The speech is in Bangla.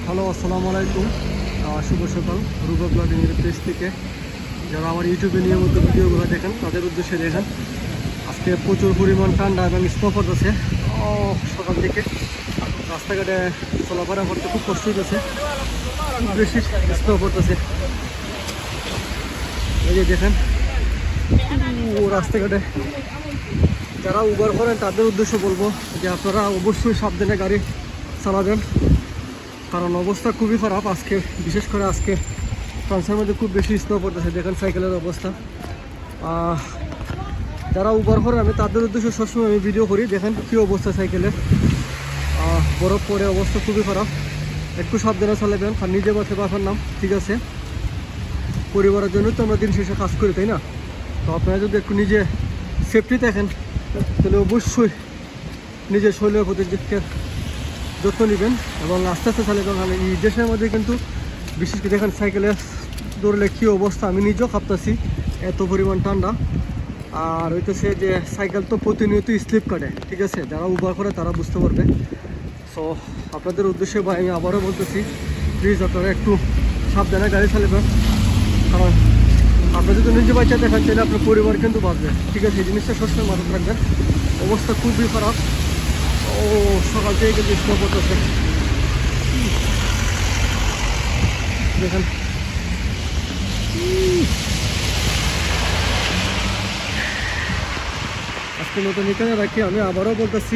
হ্যালো, আসসালামু আলাইকুম। শুভ সকাল। রুবা ব্লগিংয়ের পেজ থেকে যারা আমার ইউটিউবে নিয়মিত ভিডিওগুলো দেখেন তাদের উদ্দেশ্যে দেখেন আজকে প্রচুর পরিমাণ ঠান্ডা এবং স্নো পড়তেছে। সকাল থেকে রাস্তাঘাটে চলাফেরা করতে খুব কষ্ট হইতেছে, খুব বেশি স্নো পড়তেছে। এই যে দেখেন রাস্তাঘাটে যারা উবার করেন তাদের উদ্দেশ্যে বলবো যে আপনারা অবশ্যই সাবধানে গাড়ি চালাবেন, কারণ অবস্থা খুবই খারাপ। আজকে বিশেষ করে আজকে ফ্রান্সের মধ্যে খুব বেশি স্নো পড়তেছে। দেখেন সাইকেলের অবস্থা। যারা উবার করে আমি তাদের উদ্দেশ্যে সবসময় আমি ভিডিও করি। দেখেন কী অবস্থা সাইকেলের, বরফ পড়ে অবস্থা খুবই খারাপ। একটু সাবধানে চালাবেন, আর নিজে বাঁচে বাঁচার নাম, ঠিক আছে? পরিবারের জন্য তো আমরা দিন শেষে কাজ করি, তাই না? তো আপনারা যদি একটু নিজে সেফটি দেখেন তাহলে অবশ্যই নিজের শরীরের প্রতি যত্ন নেবেন এবং আস্তে আস্তে চালাবেন। কারণ এই দেশের মধ্যে কিন্তু বিশেষ করে দেখেন সাইকেলে দৌড়লে কী অবস্থা, আমি নিজেও কাঁপতাছি, এত পরিমাণ ঠান্ডা। আর হইতেছে যে সাইকেল তো প্রতিনিয়ত স্লিপ কাটে, ঠিক আছে? যারা উবার করে তারা বুঝতে পারবে। সো আপনাদের উদ্দেশ্যে ভাই আমি আবারও বলতেছি, প্লিজ আপনারা একটু সাবধানে গাড়ি চালাবেন, কারণ আপনি যদি নিজে বাচ্চা দেখেন তাহলে আপনার পরিবার কিন্তু বাঁচবে, ঠিক আছে? এই জিনিসটা সবসময় মাথায় রাখবেন। অবস্থা খুবই খারাপ। সকাল থেকে কিন্তু স্নো পড়তেছে। দেখেন আজকে নতুন এখানে রাখি। আমি আবারও বলতেছি